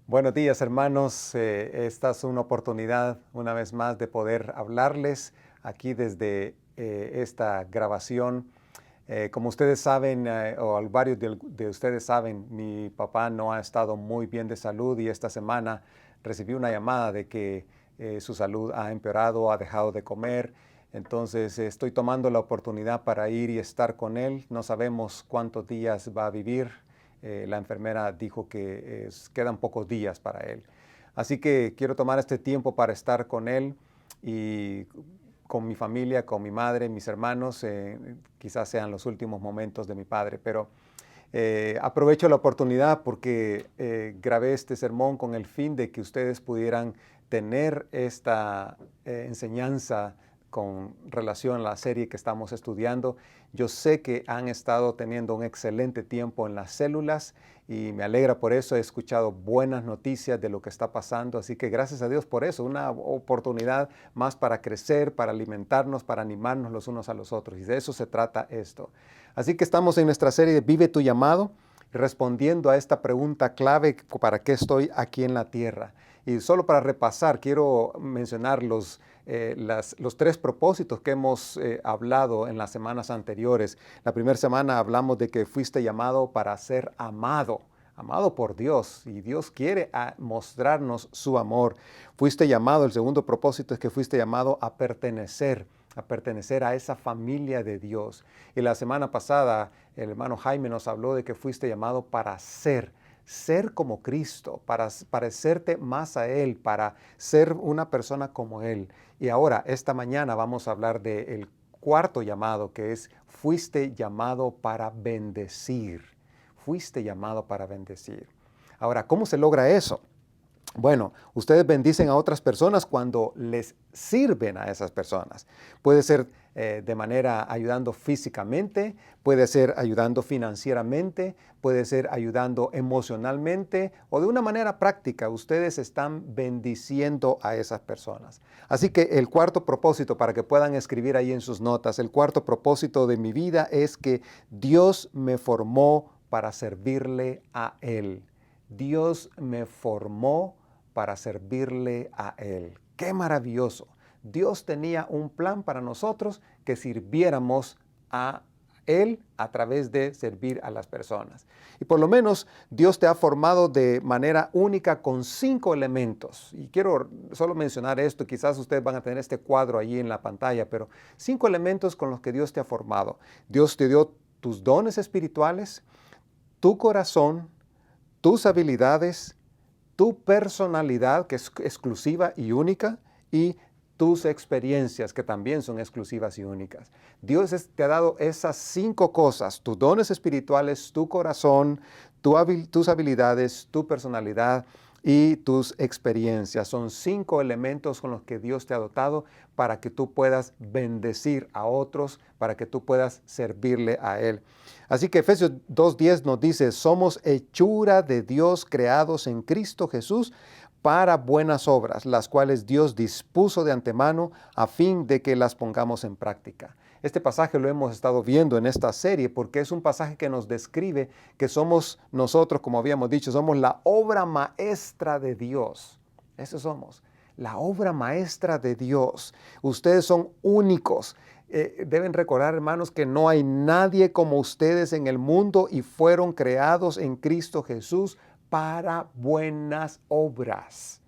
Buenos días, hermanos. Esta es una oportunidad, una vez más, de poder hablarles aquí desde esta grabación. Como ustedes saben, o varios de ustedes saben, mi papá no ha estado muy bien de salud y esta semana recibí una llamada de que su salud ha empeorado, ha dejado de comer. Entonces estoy tomando la oportunidad para ir y estar con él. No sabemos cuántos días va a vivir. La enfermera dijo que quedan pocos días para él. Así que quiero tomar este tiempo para estar con él y con mi familia, con mi madre, mis hermanos. Quizás sean los últimos momentos de mi padre, pero aprovecho la oportunidad porque grabé este sermón con el fin de que ustedes pudieran tener esta enseñanza con relación a la serie que estamos estudiando. Yo sé que han estado teniendo un excelente tiempo en las células y me alegra por eso. He escuchado buenas noticias de lo que está pasando, así que gracias a Dios por eso, una oportunidad más para crecer, para alimentarnos, para animarnos los unos a los otros, y de eso se trata esto. Así que estamos en nuestra serie de Vive tu llamado, respondiendo a esta pregunta clave: ¿para qué estoy aquí en la tierra? Y solo para repasar, quiero mencionar los tres propósitos que hemos hablado en las semanas anteriores. La primera semana hablamos de que fuiste llamado para ser amado, amado por Dios, y Dios quiere mostrarnos su amor. Fuiste llamado, el segundo propósito es que fuiste llamado a pertenecer a esa familia de Dios. Y la semana pasada el hermano Jaime nos habló de que fuiste llamado para ser como Cristo, para parecerte más a Él, para ser una persona como Él. Y ahora, esta mañana vamos a hablar del cuarto llamado, que es: fuiste llamado para bendecir. Fuiste llamado para bendecir. Ahora, ¿cómo se logra eso? Bueno, ustedes bendicen a otras personas cuando les sirven a esas personas. Puede ser de manera ayudando físicamente, puede ser ayudando financieramente, puede ser ayudando emocionalmente o de una manera práctica. Ustedes están bendiciendo a esas personas. Así que el cuarto propósito, para que puedan escribir ahí en sus notas, el cuarto propósito de mi vida es que Dios me formó para servirle a Él. Dios me formó para servirle a Él. ¡Qué maravilloso! Dios tenía un plan para nosotros, que sirviéramos a Él a través de servir a las personas. Y por lo menos Dios te ha formado de manera única con 5 elementos. Y quiero solo mencionar esto, quizás ustedes van a tener este cuadro allí en la pantalla, pero 5 elementos con los que Dios te ha formado. Dios te dio tus dones espirituales, tu corazón, tus habilidades, tu personalidad, que es exclusiva y única, y tus experiencias, que también son exclusivas y únicas. Dios te ha dado esas 5 cosas: tus dones espirituales, tu corazón, tus habilidades, tu personalidad y tus experiencias. Son 5 elementos con los que Dios te ha dotado para que tú puedas bendecir a otros, para que tú puedas servirle a Él. Así que Efesios 2:10 nos dice: somos hechura de Dios, creados en Cristo Jesús para buenas obras, las cuales Dios dispuso de antemano a fin de que las pongamos en práctica. Este pasaje lo hemos estado viendo en esta serie porque es un pasaje que nos describe que somos nosotros, como habíamos dicho, somos la obra maestra de Dios. Eso somos, la obra maestra de Dios. Ustedes son únicos. Deben recordar, hermanos, que no hay nadie como ustedes en el mundo y fueron creados en Cristo Jesús para buenas obras.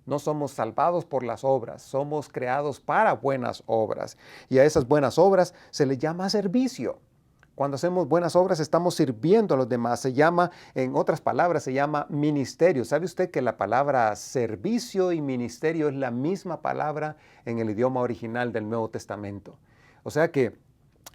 No somos salvados por las obras, somos creados para buenas obras. Y a esas buenas obras se le llama servicio. Cuando hacemos buenas obras estamos sirviendo a los demás. Se llama, en otras palabras, se llama ministerio. ¿Sabe usted que la palabra servicio y ministerio es la misma palabra en el idioma original del Nuevo Testamento? O sea que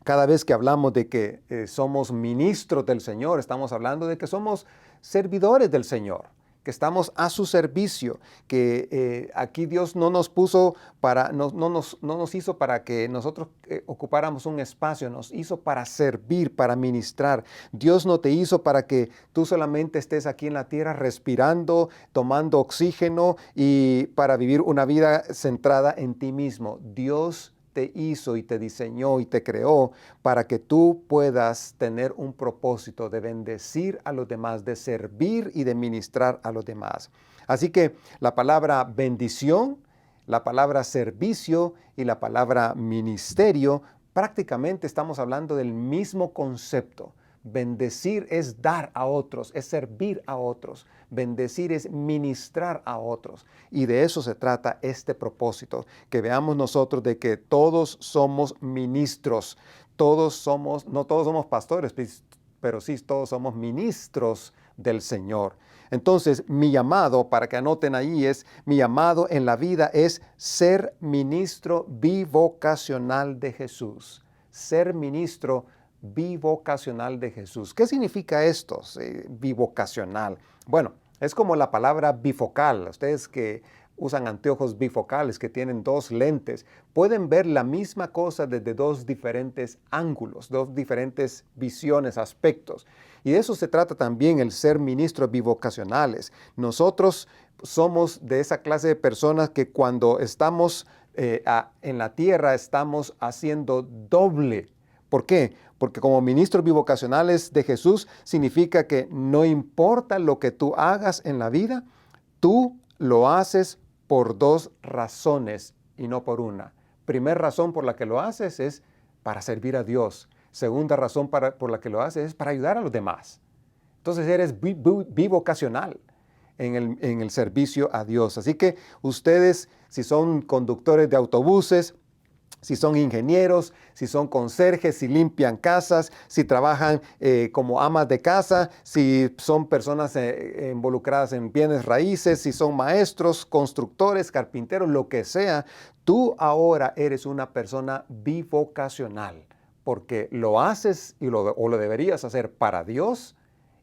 cada vez que hablamos de que somos ministros del Señor, estamos hablando de que somos servidores del Señor, que estamos a su servicio, que aquí Dios no nos puso para, no nos hizo para que nosotros ocupáramos un espacio, nos hizo para servir, para ministrar. Dios no te hizo para que tú solamente estés aquí en la tierra respirando, tomando oxígeno y para vivir una vida centrada en ti mismo. Dios te hizo y te diseñó y te creó para que tú puedas tener un propósito de bendecir a los demás, de servir y de ministrar a los demás. Así que la palabra bendición, la palabra servicio y la palabra ministerio, prácticamente estamos hablando del mismo concepto. Bendecir es dar a otros, es servir a otros. Bendecir es ministrar a otros. Y de eso se trata este propósito, que veamos nosotros de que todos somos ministros. No todos somos pastores, pero sí todos somos ministros del Señor. Entonces, mi llamado, para que anoten ahí, mi llamado en la vida es ser ministro bivocacional de Jesús. Ser ministro bivocacional de Jesús. ¿Qué significa esto, bivocacional? Bueno, es como la palabra bifocal. Ustedes que usan anteojos bifocales, que tienen dos lentes, pueden ver la misma cosa desde dos diferentes ángulos, dos diferentes visiones, aspectos. Y de eso se trata también el ser ministros bivocacionales. Nosotros somos de esa clase de personas que cuando estamos en la tierra estamos haciendo doble. ¿Por qué? Porque como ministros bivocacionales de Jesús significa que no importa lo que tú hagas en la vida, tú lo haces por dos razones y no por una. Primera razón por la que lo haces es para servir a Dios. Segunda razón por la que lo haces es para ayudar a los demás. Entonces eres bivocacional en el servicio a Dios. Así que ustedes, si son conductores de autobuses, si son ingenieros, si son conserjes, si limpian casas, si trabajan como amas de casa, si son personas involucradas en bienes raíces, si son maestros, constructores, carpinteros, lo que sea, tú ahora eres una persona bivocacional, porque lo haces o lo deberías hacer para Dios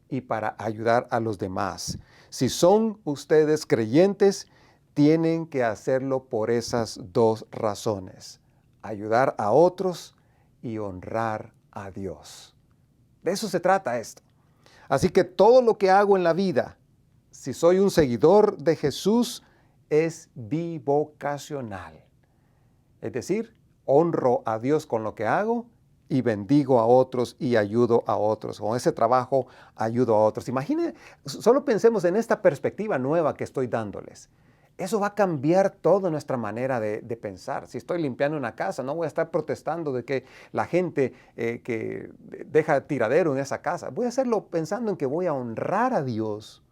y para ayudar a los demás. Si son ustedes creyentes, tienen que hacerlo por esas dos razones: ayudar a otros y honrar a Dios. De eso se trata esto. Así que todo lo que hago en la vida, si soy un seguidor de Jesús, es bivocacional. Es decir, honro a Dios con lo que hago y bendigo a otros y ayudo a otros. Con ese trabajo ayudo a otros. Imaginen, solo pensemos en esta perspectiva nueva que estoy dándoles. Eso va a cambiar toda nuestra manera de pensar. Si estoy limpiando una casa, no voy a estar protestando de que la gente que deja tiradero en esa casa. Voy a hacerlo pensando en que voy a honrar a Dios,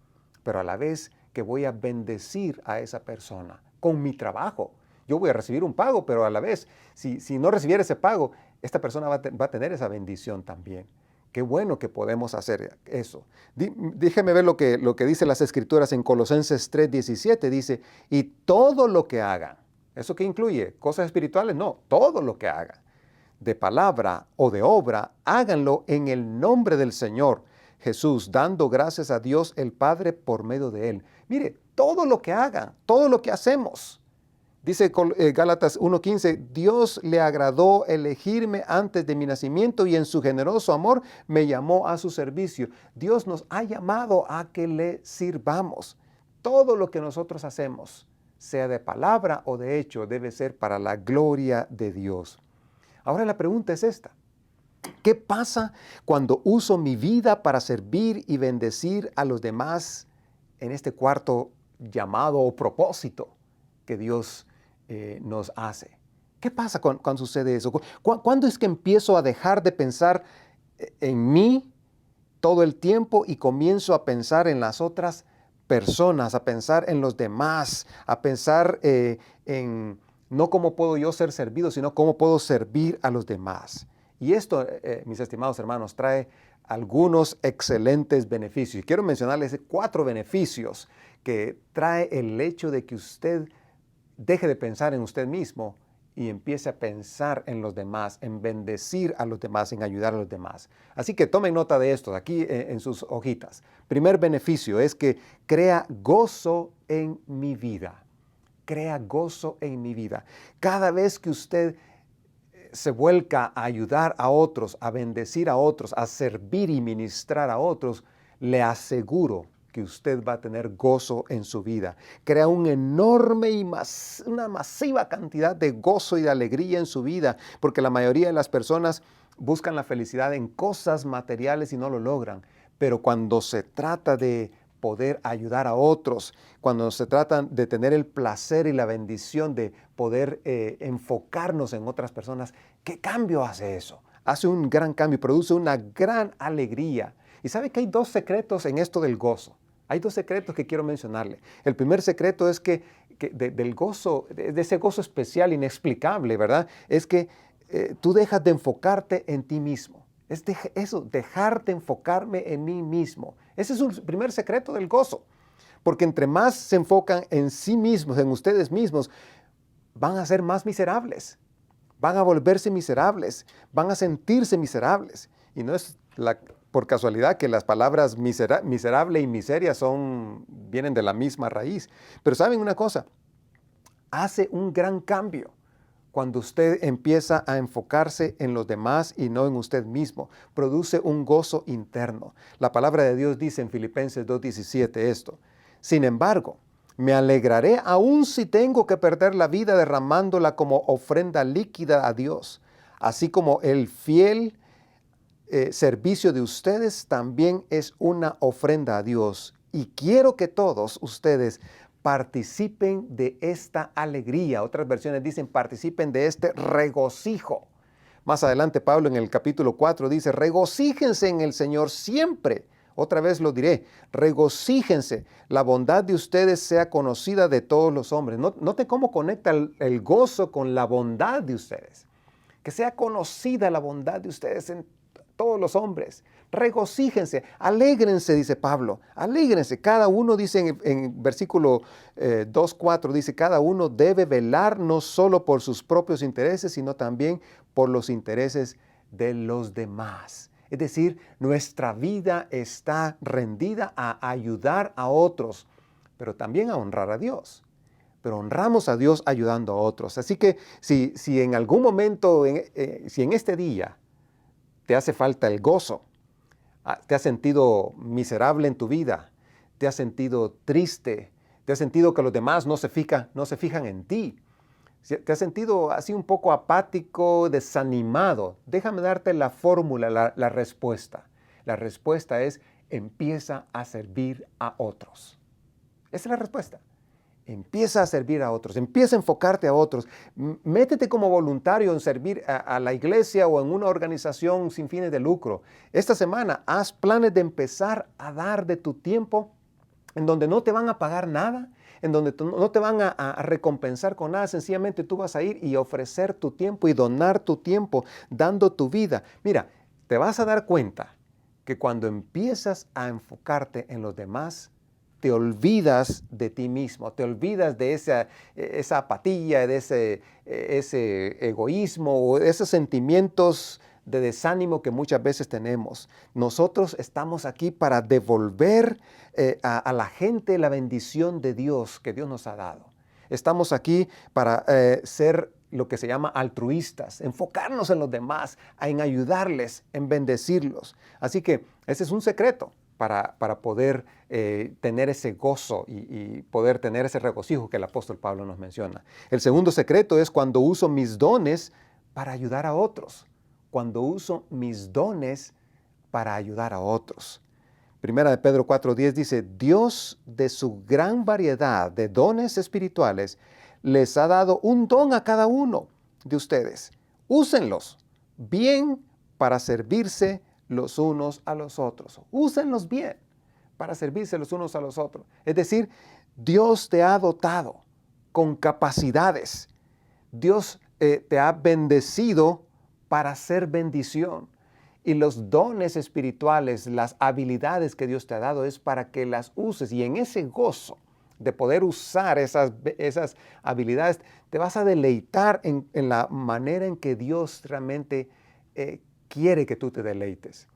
pero a la vez que voy a bendecir a esa persona con mi trabajo. Yo voy a recibir un pago, pero a la vez, si no recibiera ese pago, esta persona va a tener esa bendición también. Qué bueno que podemos hacer eso. Déjeme ver lo que dice las Escrituras en Colosenses 3:17. Dice, y todo lo que hagan. ¿Eso qué incluye? ¿Cosas espirituales? No, todo lo que hagan. De palabra o de obra, háganlo en el nombre del Señor Jesús, dando gracias a Dios el Padre por medio de Él. Mire, todo lo que hagan, todo lo que hacemos. Dice Gálatas 1:15, Dios le agradó elegirme antes de mi nacimiento y en su generoso amor me llamó a su servicio. Dios nos ha llamado a que le sirvamos. Todo lo que nosotros hacemos, sea de palabra o de hecho, debe ser para la gloria de Dios. Ahora la pregunta es esta. ¿Qué pasa cuando uso mi vida para servir y bendecir a los demás en este cuarto llamado o propósito que Dios nos hace? ¿Qué pasa cuando sucede eso? ¿Cuándo es que empiezo a dejar de pensar en mí todo el tiempo y comienzo a pensar en las otras personas, a pensar en los demás, a pensar en no cómo puedo yo ser servido, sino cómo puedo servir a los demás? Y esto, mis estimados hermanos, trae algunos excelentes beneficios. Y quiero mencionarles 4 beneficios que trae el hecho de que usted deje de pensar en usted mismo y empiece a pensar en los demás, en bendecir a los demás, en ayudar a los demás. Así que tomen nota de esto aquí en sus hojitas. Primer beneficio es que crea gozo en mi vida. Crea gozo en mi vida. Cada vez que usted se vuelca a ayudar a otros, a bendecir a otros, a servir y ministrar a otros, le aseguro que usted va a tener gozo en su vida. Crea un enorme y una masiva cantidad de gozo y de alegría en su vida, porque la mayoría de las personas buscan la felicidad en cosas materiales y no lo logran. Pero cuando se trata de poder ayudar a otros, cuando se trata de tener el placer y la bendición de poder enfocarnos en otras personas, ¿qué cambio hace eso? Hace un gran cambio, produce una gran alegría. Y sabe que hay dos secretos en esto del gozo. Hay dos secretos que quiero mencionarle. El primer secreto es que del gozo, de ese gozo especial, inexplicable, ¿verdad? Es que tú dejas de enfocarte en ti mismo. Es dejar de enfocarme en mí mismo. Ese es un primer secreto del gozo. Porque entre más se enfocan en sí mismos, en ustedes mismos, van a ser más miserables. Van a volverse miserables, van a sentirse miserables. Y no es por casualidad que las palabras miserable y miseria vienen de la misma raíz. Pero ¿saben una cosa? Hace un gran cambio cuando usted empieza a enfocarse en los demás y no en usted mismo. Produce un gozo interno. La palabra de Dios dice en Filipenses 2:17 esto. Sin embargo, me alegraré aun si tengo que perder la vida derramándola como ofrenda líquida a Dios, así como el fiel servicio de ustedes también es una ofrenda a Dios. Y quiero que todos ustedes participen de esta alegría. Otras versiones dicen participen de este regocijo. Más adelante Pablo en el capítulo 4 dice, regocíjense en el Señor siempre. Otra vez lo diré, regocíjense, la bondad de ustedes sea conocida de todos los hombres. Note cómo conecta el gozo con la bondad de ustedes. Que sea conocida la bondad de ustedes en todos los hombres. Regocíjense, alégrense, dice Pablo, alégrense. Cada uno, dice en versículo 2:4, dice, cada uno debe velar no solo por sus propios intereses, sino también por los intereses de los demás. Es decir, nuestra vida está rendida a ayudar a otros, pero también a honrar a Dios. Pero honramos a Dios ayudando a otros. Así que si en algún momento, si en este día te hace falta el gozo, te has sentido miserable en tu vida, te has sentido triste, te has sentido que los demás no se fijan en ti, te has sentido así un poco apático, desanimado, déjame darte la fórmula, la respuesta. La respuesta es, empieza a servir a otros. Esa es la respuesta. Empieza a servir a otros, empieza a enfocarte a otros. Métete como voluntario en servir a la iglesia o en una organización sin fines de lucro. Esta semana haz planes de empezar a dar de tu tiempo en donde no te van a pagar nada, en donde no te van a recompensar con nada. Sencillamente tú vas a ir y ofrecer tu tiempo y donar tu tiempo, dando tu vida. Mira, te vas a dar cuenta que cuando empiezas a enfocarte en los demás, te olvidas de ti mismo, te olvidas de esa apatía, de ese egoísmo o esos sentimientos de desánimo que muchas veces tenemos. Nosotros estamos aquí para devolver a la gente la bendición de Dios que Dios nos ha dado. Estamos aquí para ser lo que se llama altruistas, enfocarnos en los demás, en ayudarles, en bendecirlos. Así que ese es un secreto para poder tener ese gozo y poder tener ese regocijo que el apóstol Pablo nos menciona. El segundo secreto es cuando uso mis dones para ayudar a otros. Cuando uso mis dones para ayudar a otros. Primera de Pedro 4:10 dice, Dios de su gran variedad de dones espirituales les ha dado un don a cada uno de ustedes. Úsenlos bien para servirse los unos a los otros. Úsenlos bien para servirse los unos a los otros. Es decir, Dios te ha dotado con capacidades. Dios te ha bendecido para hacer bendición. Y los dones espirituales, las habilidades que Dios te ha dado es para que las uses. Y en ese gozo de poder usar esas habilidades, te vas a deleitar en la manera en que Dios realmente quiere que tú te deleites.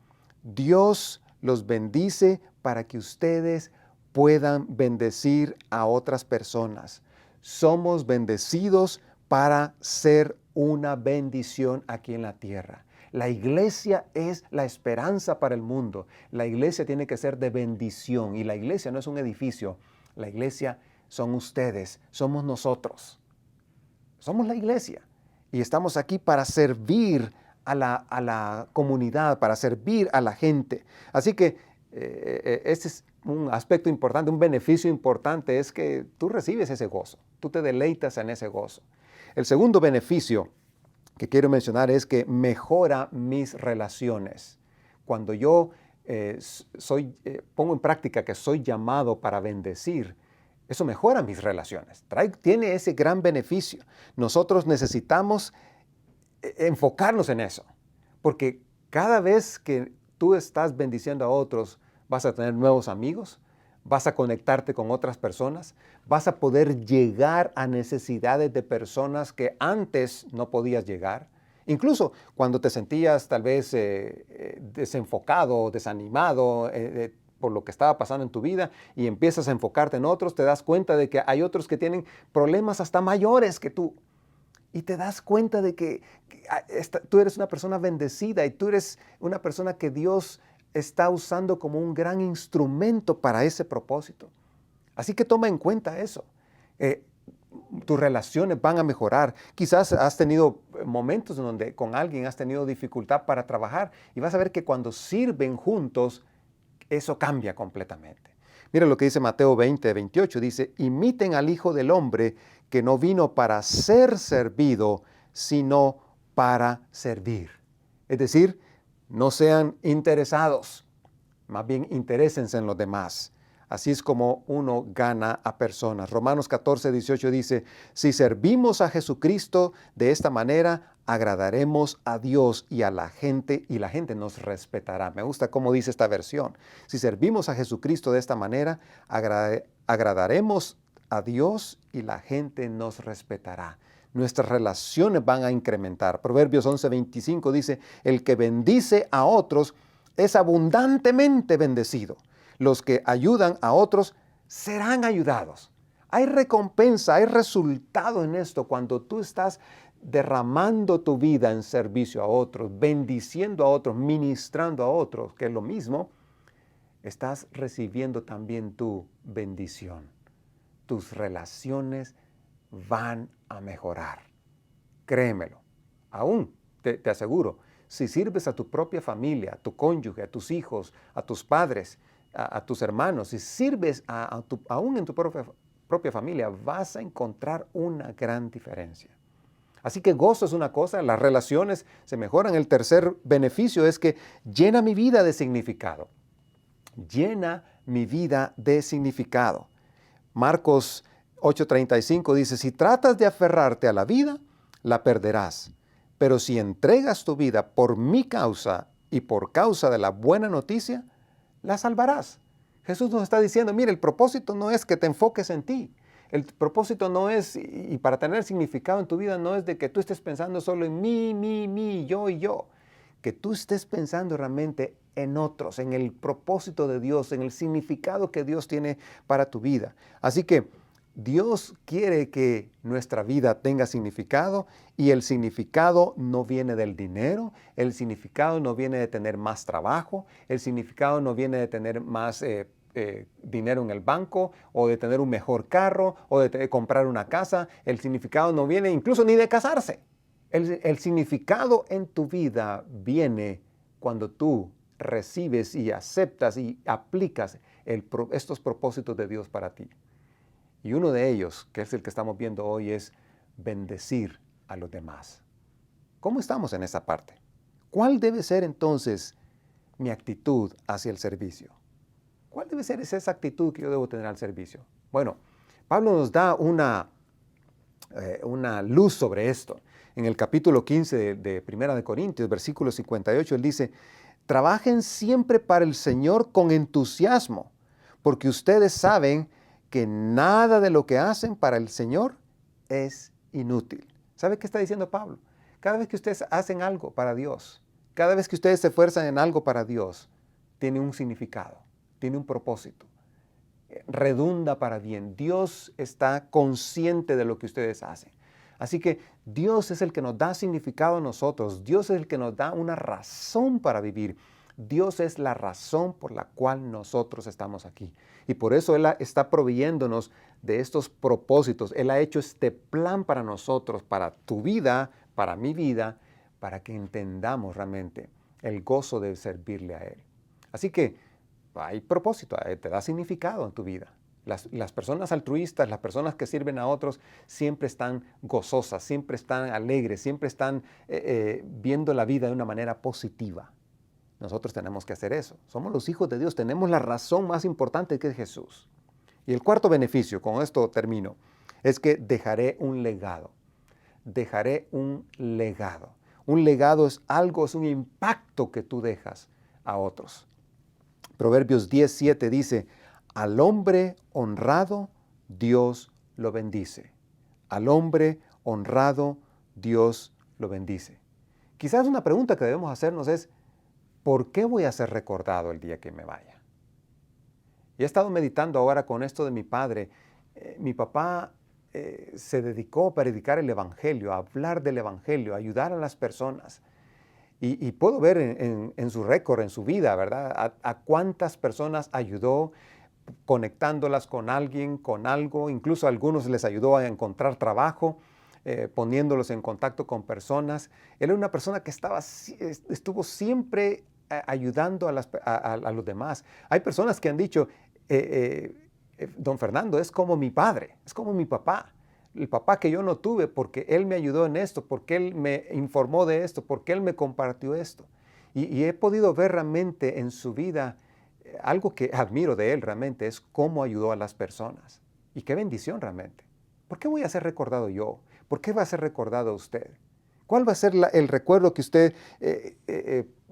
Dios los bendice para que ustedes puedan bendecir a otras personas. Somos bendecidos para ser una bendición aquí en la tierra. La iglesia es la esperanza para el mundo. La iglesia tiene que ser de bendición y la iglesia no es un edificio. La iglesia son ustedes, somos nosotros. Somos la iglesia y estamos aquí para servir a la comunidad, para servir a la gente. Así que este es un aspecto importante, un beneficio importante es que tú recibes ese gozo, tú te deleitas en ese gozo. El segundo beneficio que quiero mencionar es que mejora mis relaciones. Cuando yo pongo en práctica que soy llamado para bendecir, eso mejora mis relaciones, tiene ese gran beneficio. Nosotros necesitamos enfocarnos en eso, porque cada vez que tú estás bendiciendo a otros, vas a tener nuevos amigos, vas a conectarte con otras personas, vas a poder llegar a necesidades de personas que antes no podías llegar. Incluso cuando te sentías tal vez desenfocado, desanimado por lo que estaba pasando en tu vida y empiezas a enfocarte en otros, te das cuenta de que hay otros que tienen problemas hasta mayores que tú. Y te das cuenta de que tú eres una persona bendecida y tú eres una persona que Dios está usando como un gran instrumento para ese propósito. Así que toma en cuenta eso. Tus relaciones van a mejorar. Quizás has tenido momentos en donde con alguien has tenido dificultad para trabajar y vas a ver que cuando sirven juntos, eso cambia completamente. Mira lo que dice Mateo 20:28. Dice, imiten al Hijo del Hombre que no vino para ser servido, sino para servir. Es decir, no sean interesados, más bien interésense en los demás. Así es como uno gana a personas. Romanos 14:18 dice, si servimos a Jesucristo de esta manera, agradaremos a Dios y a la gente nos respetará. Me gusta cómo dice esta versión. Si servimos a Jesucristo de esta manera, agradaremos a Dios y la gente nos respetará. Nuestras relaciones van a incrementar. Proverbios 11:25 dice, el que bendice a otros es abundantemente bendecido. Los que ayudan a otros serán ayudados. Hay recompensa, hay resultado en esto cuando tú estás derramando tu vida en servicio a otros, bendiciendo a otros, ministrando a otros, que es lo mismo, estás recibiendo también tu bendición. Tus relaciones van a mejorar. Créemelo. Aún te aseguro, si sirves a tu propia familia, a tu cónyuge, a tus hijos, a tus padres, a tus hermanos, si sirves aún en tu propia familia, vas a encontrar una gran diferencia. Así que gozo es una cosa, las relaciones se mejoran. El tercer beneficio es que llena mi vida de significado. Llena mi vida de significado. Marcos 8:35 dice, si tratas de aferrarte a la vida, la perderás. Pero si entregas tu vida por mi causa y por causa de la buena noticia, la salvarás. Jesús nos está diciendo, mire, el propósito no es que te enfoques en ti. El propósito no es, y para tener significado en tu vida, no es de que tú estés pensando solo en mí, yo y yo. Que tú estés pensando realmente en otros, en el propósito de Dios, en el significado que Dios tiene para tu vida. Así que Dios quiere que nuestra vida tenga significado y el significado no viene del dinero, el significado no viene de tener más trabajo, el significado no viene de tener más dinero en el banco o de tener un mejor carro o de comprar una casa. El significado no viene incluso ni de casarse. El significado en tu vida viene cuando tú recibes y aceptas y aplicas estos propósitos de Dios para ti. Y uno de ellos, que es el que estamos viendo hoy, es bendecir a los demás. ¿Cómo estamos en esa parte? ¿Cuál debe ser entonces mi actitud hacia el servicio? ¿Cuál debe ser esa actitud que yo debo tener al servicio? Bueno, Pablo nos da una luz sobre esto. En el capítulo 15 de Primera de Corintios, versículo 58, él dice, trabajen siempre para el Señor con entusiasmo, porque ustedes saben que nada de lo que hacen para el Señor es inútil. ¿Sabe qué está diciendo Pablo? Cada vez que ustedes hacen algo para Dios, cada vez que ustedes se esfuerzan en algo para Dios, tiene un significado, tiene un propósito, redunda para bien. Dios está consciente de lo que ustedes hacen. Así que Dios es el que nos da significado a nosotros. Dios es el que nos da una razón para vivir. Dios es la razón por la cual nosotros estamos aquí. Y por eso Él está proveyéndonos de estos propósitos. Él ha hecho este plan para nosotros, para tu vida, para mi vida, para que entendamos realmente el gozo de servirle a Él. Así que hay propósito, te da significado en tu vida. Las personas altruistas, las personas que sirven a otros, siempre están gozosas, siempre están alegres, siempre están viendo la vida de una manera positiva. Nosotros tenemos que hacer eso. Somos los hijos de Dios, tenemos la razón más importante que es Jesús. Y el cuarto beneficio, con esto termino, es que dejaré un legado. Dejaré un legado. Un legado es algo, es un impacto que tú dejas a otros. Proverbios 10:7 dice, al hombre honrado, Dios lo bendice. Al hombre honrado, Dios lo bendice. Quizás una pregunta que debemos hacernos es, ¿por qué voy a ser recordado el día que me vaya? Y he estado meditando ahora con esto de mi padre. Mi papá se dedicó a predicar el Evangelio, a hablar del Evangelio, a ayudar a las personas. Y puedo ver en su récord, en su vida, ¿verdad? A cuántas personas ayudó conectándolas con alguien, con algo. Incluso a algunos les ayudó a encontrar trabajo, poniéndolos en contacto con personas. Él era una persona que estuvo siempre ayudando a los demás. Hay personas que han dicho, don Fernando es como mi padre, es como mi papá. El papá que yo no tuve porque él me ayudó en esto, porque él me informó de esto, porque él me compartió esto. Y he podido ver realmente en su vida algo que admiro de él realmente es cómo ayudó a las personas. Y qué bendición realmente. ¿Por qué voy a ser recordado yo? ¿Por qué va a ser recordado usted? ¿Cuál va a ser el recuerdo que usted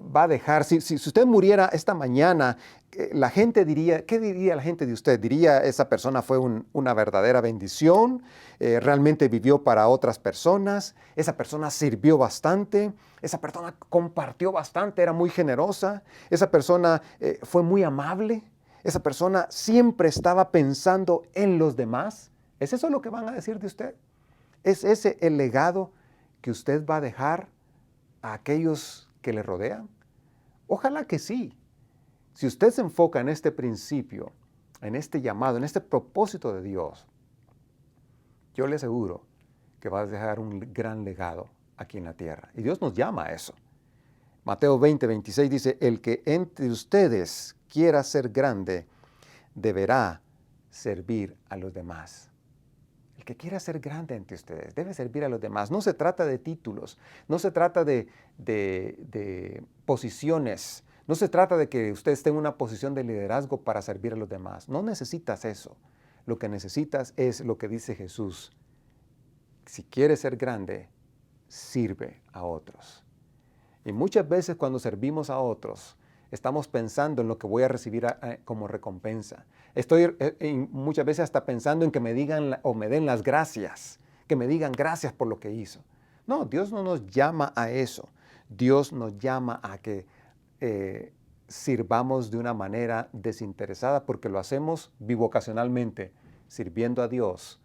va a dejar? Si usted muriera esta mañana, la gente diría, ¿qué diría la gente de usted? ¿Diría esa persona fue una verdadera bendición? ¿Realmente vivió para otras personas? ¿Esa persona sirvió bastante? ¿Esa persona compartió bastante? ¿Era muy generosa? ¿Esa persona fue muy amable? ¿Esa persona siempre estaba pensando en los demás? ¿Es eso lo que van a decir de usted? ¿Es ese el legado que usted va a dejar a aquellos que le rodean? Ojalá que sí. Si usted se enfoca en este principio, en este llamado, en este propósito de Dios, yo le aseguro que va a dejar un gran legado aquí en la tierra. Y Dios nos llama a eso. Mateo 20:26 dice, el que entre ustedes quiera ser grande, deberá servir a los demás. El que quiera ser grande entre ustedes debe servir a los demás. No se trata de títulos, no se trata de posiciones, no se trata de que usted esté en una posición de liderazgo para servir a los demás. No necesitas eso. Lo que necesitas es lo que dice Jesús. Si quieres ser grande, sirve a otros. Y muchas veces cuando servimos a otros, estamos pensando en lo que voy a recibir como recompensa. Estoy muchas veces hasta pensando en que me digan o me den las gracias, que me digan gracias por lo que hizo. No, Dios no nos llama a eso. Dios nos llama a que sirvamos de una manera desinteresada porque lo hacemos bivocacionalmente, sirviendo a Dios,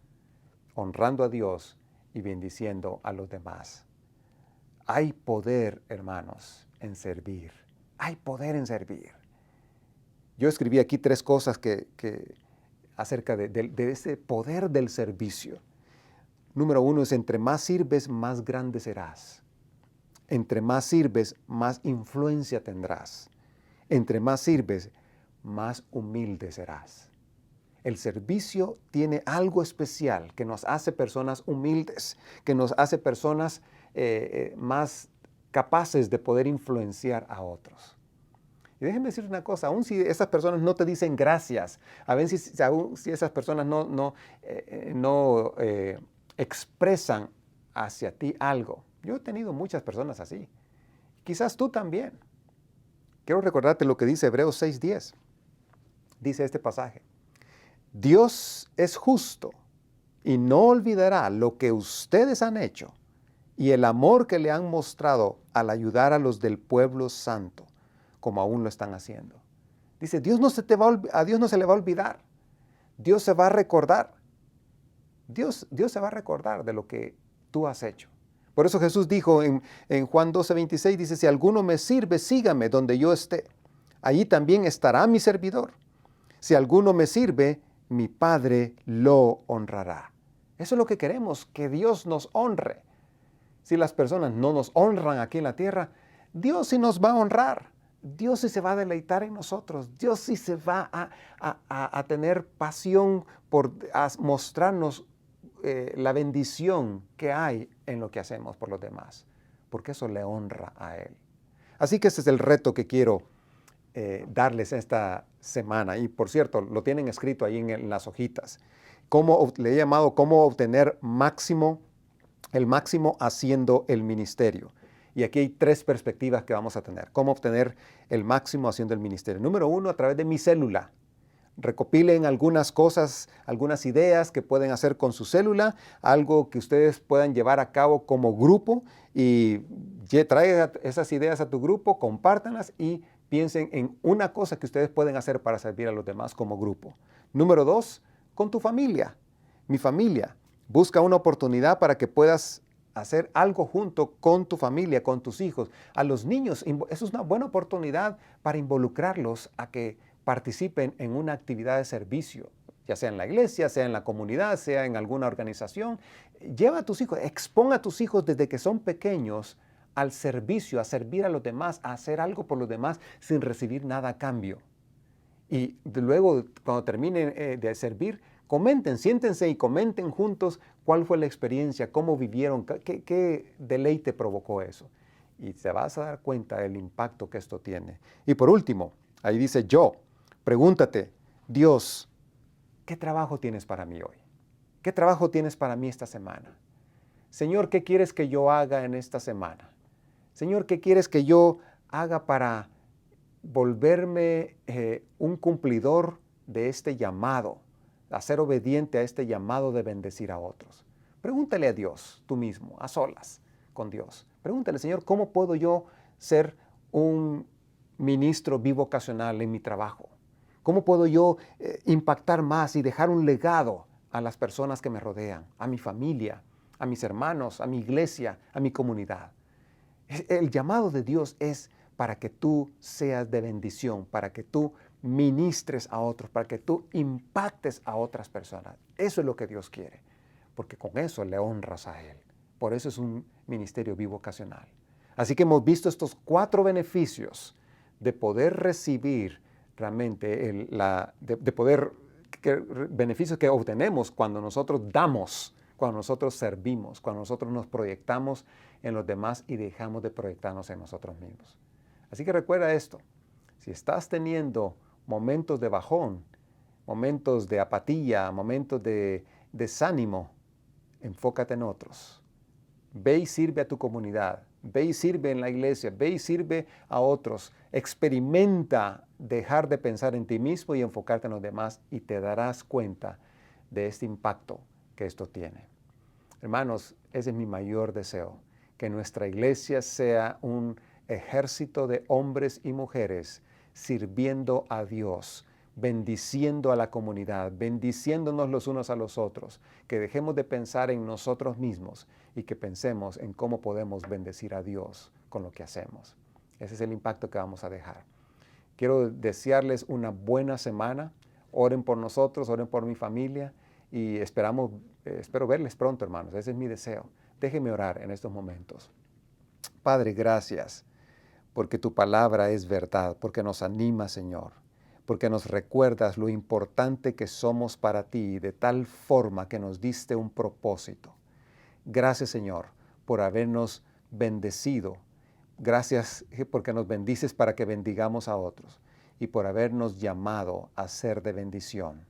honrando a Dios y bendiciendo a los demás. Hay poder, hermanos, en servir. Hay poder en servir. Yo escribí aquí 3 cosas acerca de ese poder del servicio. Número 1 es, entre más sirves, más grande serás. Entre más sirves, más influencia tendrás. Entre más sirves, más humilde serás. El servicio tiene algo especial que nos hace personas humildes, que nos hace personas más capaces de poder influenciar a otros. Y déjenme decir una cosa, aun si esas personas no te dicen gracias, aun si esas personas no expresan hacia ti algo. Yo he tenido muchas personas así. Quizás tú también. Quiero recordarte lo que dice Hebreos 6:10. Dice este pasaje. Dios es justo y no olvidará lo que ustedes han hecho y el amor que le han mostrado al ayudar a los del pueblo santo, como aún lo están haciendo. Dice, a Dios no se le va a olvidar. Dios se va a recordar. Dios se va a recordar de lo que tú has hecho. Por eso Jesús dijo en Juan 12:26, dice, si alguno me sirve, sígame donde yo esté. Allí también estará mi servidor. Si alguno me sirve, mi Padre lo honrará. Eso es lo que queremos, que Dios nos honre. Si las personas no nos honran aquí en la tierra, Dios sí nos va a honrar. Dios sí se va a deleitar en nosotros. Dios sí se va a tener pasión por mostrarnos la bendición que hay en lo que hacemos por los demás, porque eso le honra a Él. Así que ese es el reto que quiero darles esta semana. Y por cierto, lo tienen escrito ahí en las hojitas. Le he llamado cómo obtener el máximo haciendo el ministerio. Y aquí hay 3 perspectivas que vamos a tener. Cómo obtener el máximo haciendo el ministerio. Número 1, a través de mi célula. Recopilen algunas cosas, algunas ideas que pueden hacer con su célula, algo que ustedes puedan llevar a cabo como grupo y traigan esas ideas a tu grupo, compártanlas y piensen en una cosa que ustedes pueden hacer para servir a los demás como grupo. Número 2, con tu familia. Mi familia. Busca una oportunidad para que puedas hacer algo junto con tu familia, con tus hijos. A los niños, eso es una buena oportunidad para involucrarlos a que participen en una actividad de servicio, ya sea en la iglesia, sea en la comunidad, sea en alguna organización. Lleva a tus hijos, expon a tus hijos desde que son pequeños al servicio, a servir a los demás, a hacer algo por los demás sin recibir nada a cambio. Y luego, cuando terminen de servir, siéntense y comenten juntos cuál fue la experiencia, cómo vivieron, qué deleite provocó eso. Y te vas a dar cuenta del impacto que esto tiene. Y por último, ahí dice pregúntate, Dios, ¿qué trabajo tienes para mí hoy? ¿Qué trabajo tienes para mí esta semana? Señor, ¿qué quieres que yo haga en esta semana? Señor, ¿qué quieres que yo haga para volverme un cumplidor de este llamado, a ser obediente a este llamado de bendecir a otros? Pregúntale a Dios, tú mismo, a solas con Dios. Pregúntale, Señor, ¿cómo puedo yo ser un ministro bivocacional en mi trabajo? ¿Cómo puedo yo impactar más y dejar un legado a las personas que me rodean, a mi familia, a mis hermanos, a mi iglesia, a mi comunidad? El llamado de Dios es para que tú seas de bendición, para que tú ministres a otros, para que tú impactes a otras personas. Eso es lo que Dios quiere, porque con eso le honras a Él. Por eso es un ministerio bivocacional. Así que hemos visto estos 4 beneficios de poder recibir realmente beneficios que obtenemos cuando nosotros damos, cuando nosotros servimos, cuando nosotros nos proyectamos en los demás y dejamos de proyectarnos en nosotros mismos. Así que recuerda esto, si estás teniendo momentos de bajón, momentos de apatía, momentos de desánimo, enfócate en otros. Ve y sirve a tu comunidad, ve y sirve en la iglesia, ve y sirve a otros. Experimenta dejar de pensar en ti mismo y enfocarte en los demás y te darás cuenta de este impacto que esto tiene. Hermanos, ese es mi mayor deseo, que nuestra iglesia sea un ejército de hombres y mujeres sirviendo a Dios, bendiciendo a la comunidad, bendiciéndonos los unos a los otros, que dejemos de pensar en nosotros mismos y que pensemos en cómo podemos bendecir a Dios con lo que hacemos. Ese es el impacto que vamos a dejar. Quiero desearles una buena semana. Oren por nosotros, oren por mi familia y espero verles pronto, hermanos. Ese es mi deseo. Déjenme orar en estos momentos. Padre, gracias porque tu palabra es verdad, porque nos anima, Señor, porque nos recuerdas lo importante que somos para ti, de tal forma que nos diste un propósito. Gracias, Señor, por habernos bendecido. Gracias porque nos bendices para que bendigamos a otros y por habernos llamado a ser de bendición.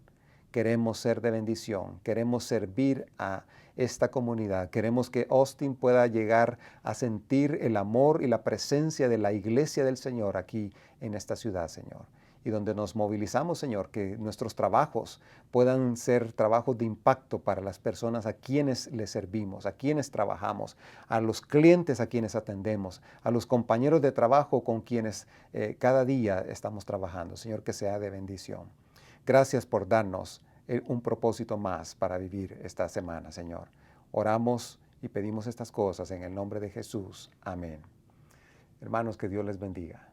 Queremos ser de bendición, queremos servir a esta comunidad. Queremos que Austin pueda llegar a sentir el amor y la presencia de la iglesia del Señor aquí en esta ciudad, Señor. Y donde nos movilizamos, Señor, que nuestros trabajos puedan ser trabajos de impacto para las personas a quienes les servimos, a quienes trabajamos, a los clientes a quienes atendemos, a los compañeros de trabajo con quienes cada día estamos trabajando. Señor, que sea de bendición. Gracias por darnos un propósito más para vivir esta semana, Señor. Oramos y pedimos estas cosas en el nombre de Jesús. Amén. Hermanos, que Dios les bendiga.